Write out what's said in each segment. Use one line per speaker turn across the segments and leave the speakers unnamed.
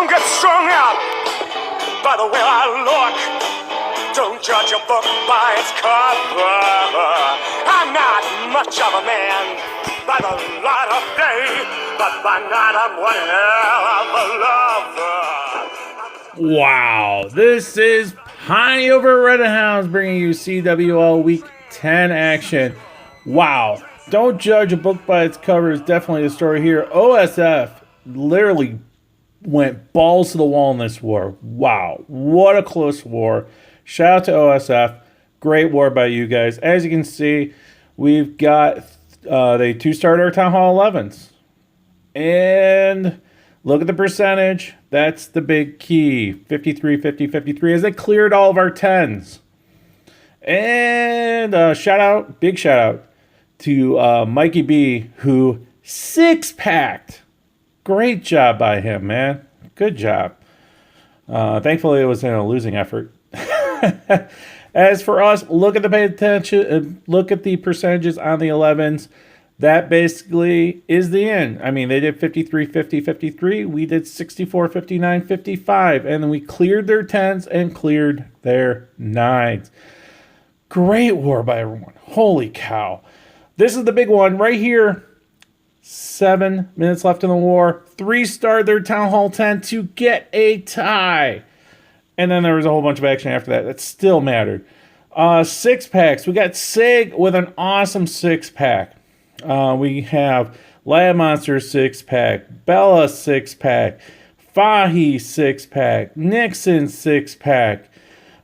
Don't get strung out by the way I look. Don't judge a book by its cover. I'm not much of a man by the light of day, but by night I'm one hell of a lover.
Wow, this is Piney over at Red Hounds bringing you CWL Week 10 action. Wow, don't judge a book by its cover is definitely the story here. O.S.F. literally went balls to the wall in this war. Wow, what a close war. Shout out to O.S.F. Great war by you guys. As you can see, we've got they two-starred our Town Hall 11s. And look at the percentage. That's the big key. 53, 50, 53 as they cleared all of our 10s. And big shout out to Mikey B, who six-packed. Great job by him, man. Good job. Thankfully, it was in a losing effort. As for us, look at the percentages on the 11s. That basically is the end. I mean, they did 53, 50, 53. We did 64, 59, 55. And then we cleared their 10s and cleared their 9s. Great war by everyone. Holy cow. This is the big one right here. 7 minutes left in the war. 3-starred their Town Hall 10 to get a tie. And then there was a whole bunch of action after that. That still mattered. 6-packs. We got Sig with an awesome 6-pack. We have Lab Monster 6-pack. Bella 6-pack. Fahi 6-pack. Nixon 6-pack.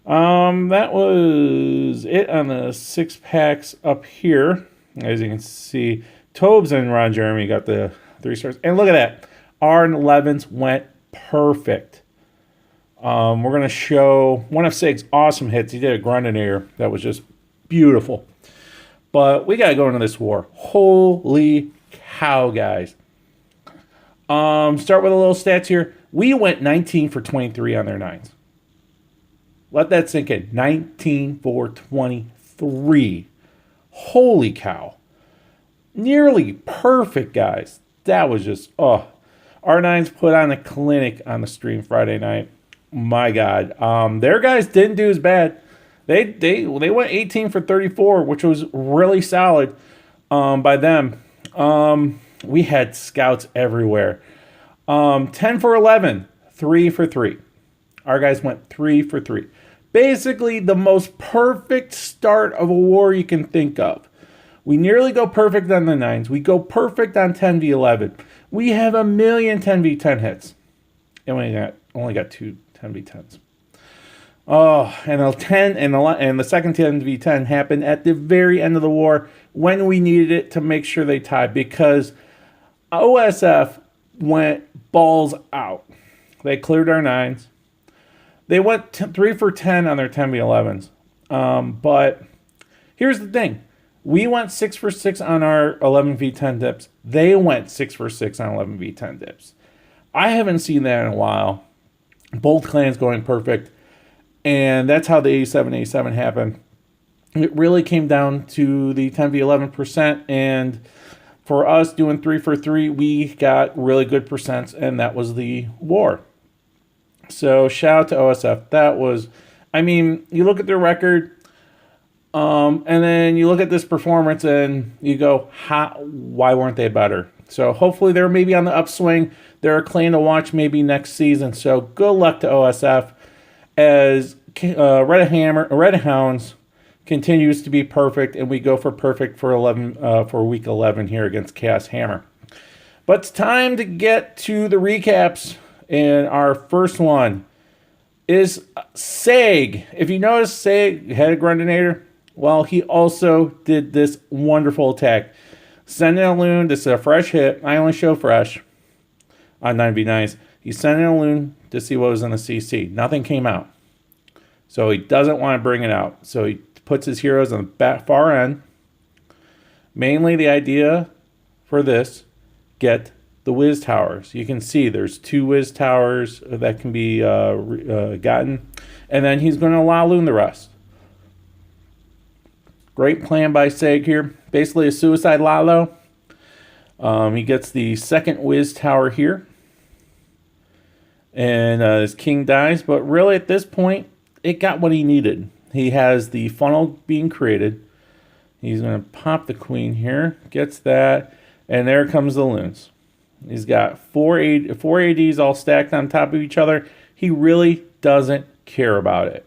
That was it on the 6-packs up here. As you can see, Tobe's and Ron Jeremy got the 3 stars. And look at that. Our 11s went perfect. We're going to show one of Sig's awesome hits. He did a Grundinator that was just beautiful. But we got to go into this war. Holy cow, guys. Start with a little stats here. We went 19 for 23 on their 9s. Let that sink in. 19 for 23. Holy cow. Nearly perfect, guys. That was just, oh. Our 9s put on a clinic on the stream Friday night. My God. Their guys didn't do as bad. They went 18 for 34, which was really solid by them. We had scouts everywhere. 10 for 11, 3 for 3. Our guys went 3 for 3. Basically, the most perfect start of a war you can think of. We nearly go perfect on the 9s. We go perfect on 10v11. We have a million 10v10 hits. And we only got 2 10v10s. Oh, and the second 10v10 happened at the very end of the war when we needed it to make sure they tied because O.S.F. went balls out. They cleared our 9s. They went 3 for 10 on their 10v11s. But here's the thing. We went 6 for 6 on our 11v10 dips. They went 6 for 6 on 11v10 dips. I haven't seen that in a while. Both clans going perfect. And that's how the 87-87 happened. It really came down to the 10v11%. And for us doing 3 for 3, we got really good percents. And that was the war. So shout out to O.S.F. That was, I mean, you look at their record. And then you look at this performance and you go, why weren't they better? So hopefully they're maybe on the upswing. They're a clan to watch maybe next season. So good luck to O.S.F. as Red Hounds continues to be perfect, and we go for perfect for week 11 here against Chaos Hammer. But it's time to get to the recaps, and our first one is Sag. If you notice, Sag had a Grundinator. Well, he also did this wonderful attack. Send in a loon. This is a fresh hit. I only show fresh on 9v9s. He sent in a loon to see what was in the CC. Nothing came out. So he doesn't want to bring it out. So he puts his heroes on the far end. Mainly the idea for this, get the Wiz Towers. You can see there's 2 Wiz Towers that can be gotten. And then he's going to allow loon the rest. Great plan by Sag here. Basically a suicide Lalo. He gets the second Wiz Tower here. And his king dies, but really at this point, it got what he needed. He has the funnel being created. He's going to pop the queen here, gets that, and there comes the loons. He's got four ADs all stacked on top of each other. He really doesn't care about it.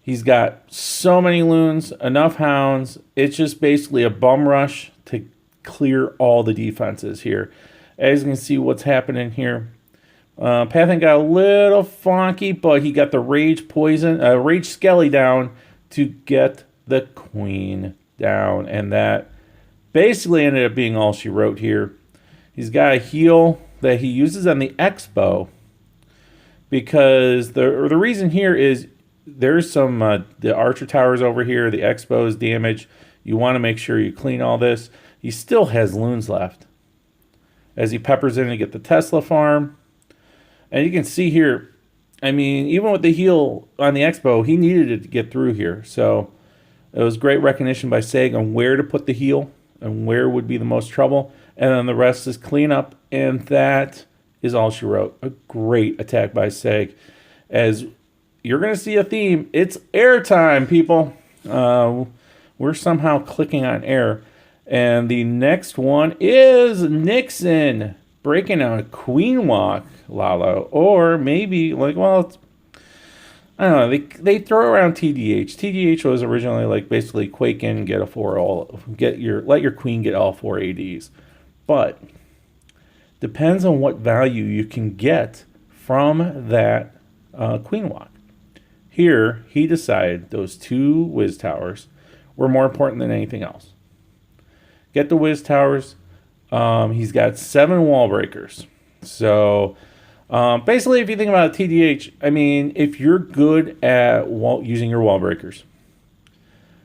He's got so many loons, enough hounds. It's just basically a bum rush to clear all the defenses here. As you can see what's happening here. Pathing got a little funky, but he got the Rage Skelly down to get the queen down. And that basically ended up being all she wrote here. He's got a heal that he uses on the Expo. Because the reason here is there's some the archer towers over here, the Expo is damaged. You want to make sure you clean all this. He still has loons left. As he peppers in to get the Tesla farm. And you can see here, I mean, even with the heal on the Expo, he needed it to get through here. So it was great recognition by Seg on where to put the heal and where would be the most trouble. And then the rest is cleanup. And that is all she wrote. A great attack by Seg. As you're going to see a theme. It's airtime, people. We're somehow clicking on air. And the next one is Nixon breaking out a queen walk, Lalo. Or maybe, like, well, I don't know. They throw around TDH. TDH was originally like basically quake in and get let your queen get all 4 ADs. But depends on what value you can get from that queen walk. Here, he decided those 2 whiz towers were more important than anything else. Get the whiz towers. He's got 7 wall breakers. So, basically, if you think about TDH, I mean, if you're good at using your wall breakers,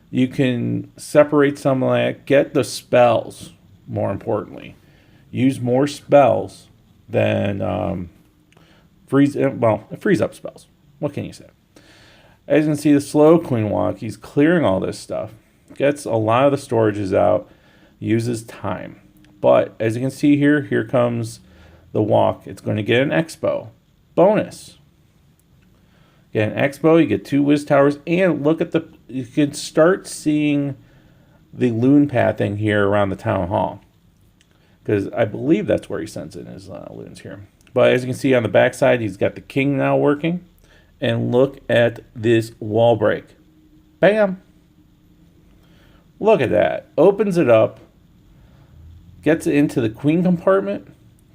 you can separate some of that. Get the spells, more importantly. Use more spells than freeze up spells. What can you say? As you can see, the slow queen walk, he's clearing all this stuff. Gets a lot of the storages out. Uses time. But as you can see here, here comes the walk. It's going to get an Expo. Bonus. Get an Expo, you get 2 whiz towers, and look at you can start seeing the loon pathing here around the town hall. Because I believe that's where he sends in his loons here. But as you can see on the backside, he's got the king now working. And look at this wall break. Bam. Look at that. Opens it up. Gets it into the queen compartment.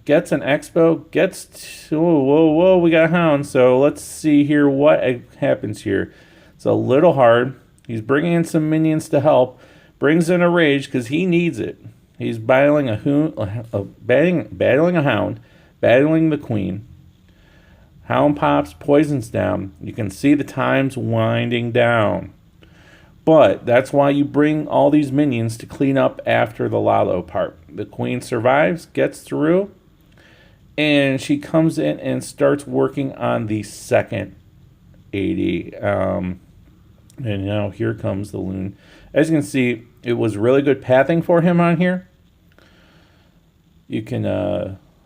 Gets an Expo. Whoa, we got Hounds. So let's see here what happens here. It's a little hard. He's bringing in some minions to help. Brings in a Rage because he needs it. He's battling battling a Hound. Battling the queen. Hound pops, poisons down. You can see the times winding down. But that's why you bring all these minions to clean up after the Lalo part. The queen survives, gets through, and she comes in and starts working on the second 80. And now here comes the loon. As you can see, it was really good pathing for him on here. You can,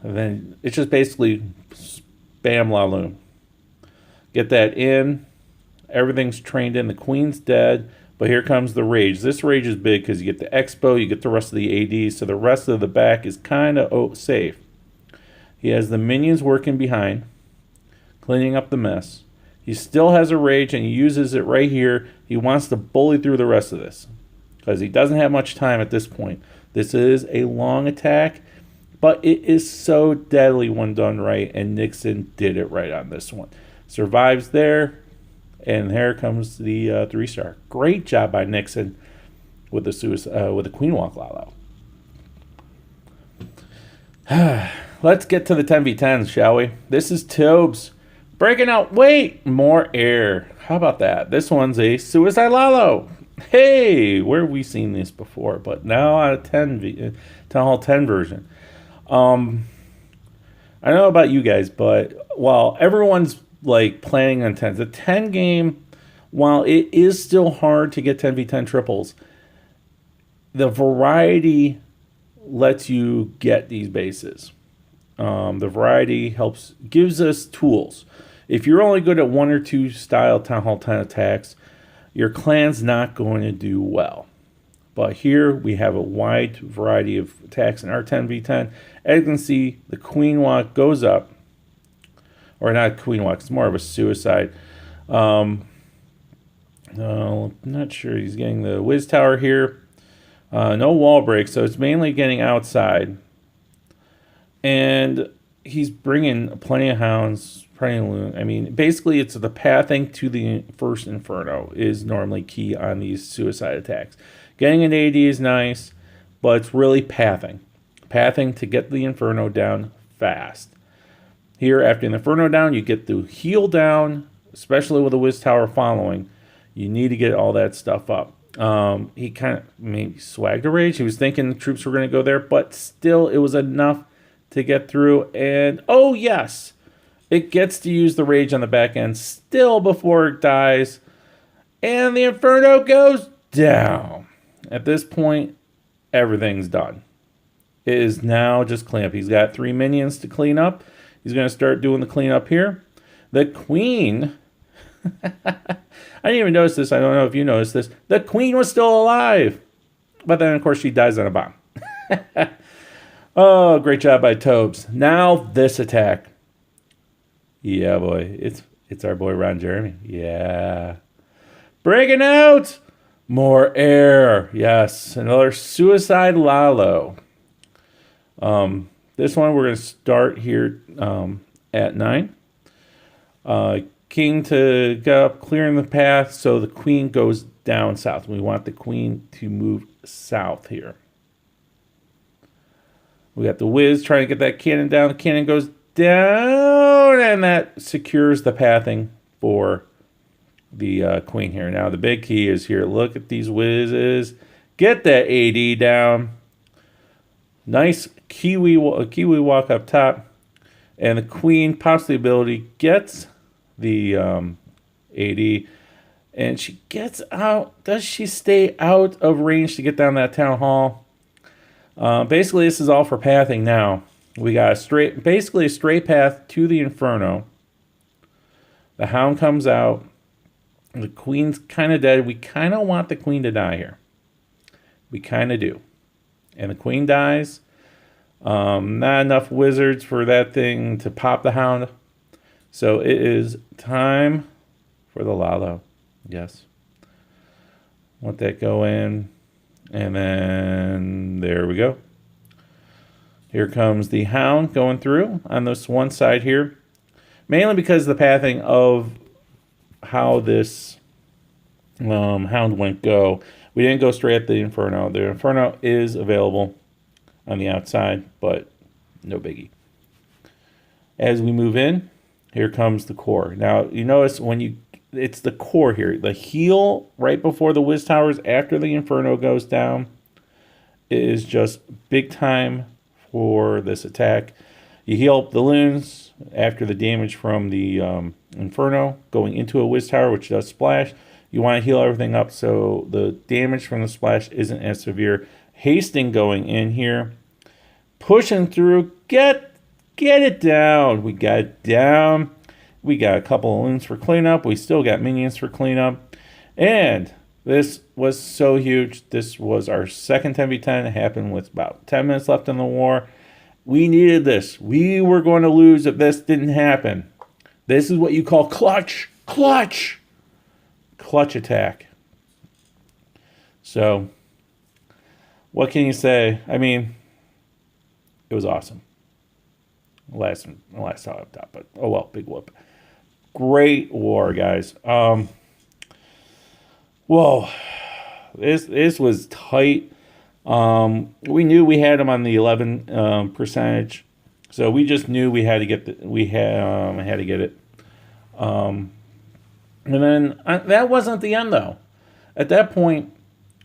then it's just basically spam Lalo. Get that in. Everything's trained in. The queen's dead. But here comes the Rage. This Rage is big because you get the Expo, you get the rest of the ADs, so the rest of the back is kind of safe. He has the minions working behind, cleaning up the mess. He still has a Rage, and he uses it right here. He wants to bully through the rest of this because he doesn't have much time at this point. This is a long attack, but it is so deadly when done right, and Nixon did it right on this one. Survives there. And here comes the 3-star. Great job by Nixon with the Queen Walk Lalo. Let's get to the 10v10s, shall we? This is Tobe's breaking out. Wait, more air. How about that? This one's a Suicide Lalo. Hey, where have we seen this before? But now on a Town Hall 10 version. I don't know about you guys, but while everyone's like planning on 10s. The 10 game, while it is still hard to get 10v10 triples, the variety lets you get these bases. The variety gives us tools. If you're only good at one or two style Town Hall 10 attacks, your clan's not going to do well. But here we have a wide variety of attacks in our 10v10. As you can see, the Queen Walk goes up. Or not Queen Walk, it's more of a suicide. No, not sure. He's getting the Wiz Tower here. No wall break, so it's mainly getting outside. And he's bringing plenty of Hounds, plenty of loot. I mean, basically, it's the pathing to the first Inferno is normally key on these suicide attacks. Getting an AD is nice, but it's really pathing. Pathing to get the Inferno down fast. Here, after the Inferno down, you get the heal down, especially with the Wiz Tower following. You need to get all that stuff up. He kind of maybe swagged a rage. He was thinking the troops were going to go there, but still, it was enough to get through. And, oh, yes, it gets to use the rage on the back end still before it dies. And the Inferno goes down. At this point, everything's done. It is now just cleanup. He's got 3 minions to clean up. He's going to start doing the cleanup here. The Queen... I didn't even notice this. I don't know if you noticed this. The Queen was still alive. But then, of course, she dies on a bomb. Oh, great job by Tobes. Now this attack. Yeah, boy. It's our boy Ron Jeremy. Yeah. Breaking out. More air. Yes. Another Suicide Lalo. This one we're going to start here at 9. King to get up, clearing the path, so the Queen goes down south. We want the Queen to move south here. We got the Wiz trying to get that cannon down. The cannon goes down, and that secures the pathing for the Queen here. Now, the big key is here. Look at these Wizzes. Get that AD down. Nice Kiwi walk up top. And the Queen pops the ability, gets the AD, and she gets out. Does she stay out of range to get down that Town Hall? Basically, this is all for pathing now. We got basically a straight path to the Inferno. The Hound comes out. The Queen's kind of dead. We kind of want the Queen to die here. We kind of do. And the Queen dies. Not enough wizards for that thing to pop the Hound. So it is time for the Lalo. Yes. Let that go in. And then there we go. Here comes the Hound going through on this one side here. Mainly because of the pathing of how this Hound went go. We didn't go straight at the Inferno. The Inferno is available on the outside, but no biggie. As we move in, here comes the core. Now, you notice it's the core here. The heal right before the Wiz Towers after the Inferno goes down is just big time for this attack. You heal up the loons after the damage from the Inferno going into a Wiz Tower, which does splash. You want to heal everything up so the damage from the splash isn't as severe. Hasting going in here. Pushing through. Get it down. We got it down. We got a couple of loons for cleanup. We still got minions for cleanup. And this was so huge. This was our second 10v10. It happened with about 10 minutes left in the war. We needed this. We were going to lose if this didn't happen. This is what you call clutch. Clutch attack. So, what can you say? I mean, it was awesome. Last time up top, but oh well, big whoop. Great war, guys. Whoa, this was tight. We knew we had them on the 11 percentage, so we just knew we had to get it. And then that wasn't the end though. At that point,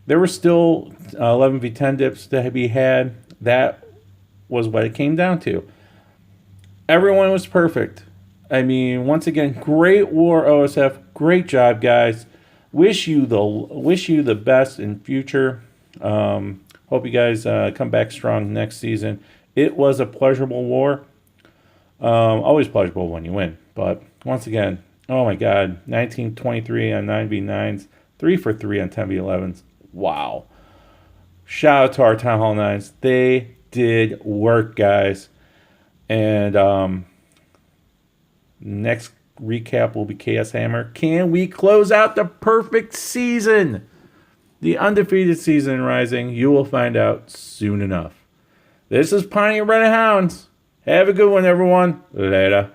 there were still 11v10 dips to be had. That was what it came down to. Everyone was perfect. I mean, once again, great war, O.S.F. Great job, guys. Wish you the best in future. Hope you guys come back strong next season. It was a pleasurable war. Always pleasurable when you win. But once again, oh my God, 1923 on 9v9s, 3 for 3 on 10v11s. Wow. Shout out to our Town Hall 9s. They did work, guys. And next recap will be Chaos Hammer. Can we close out the perfect season? The undefeated season in Rising. You will find out soon enough. This is Pioneer Red Hounds. Have a good one, everyone. Later.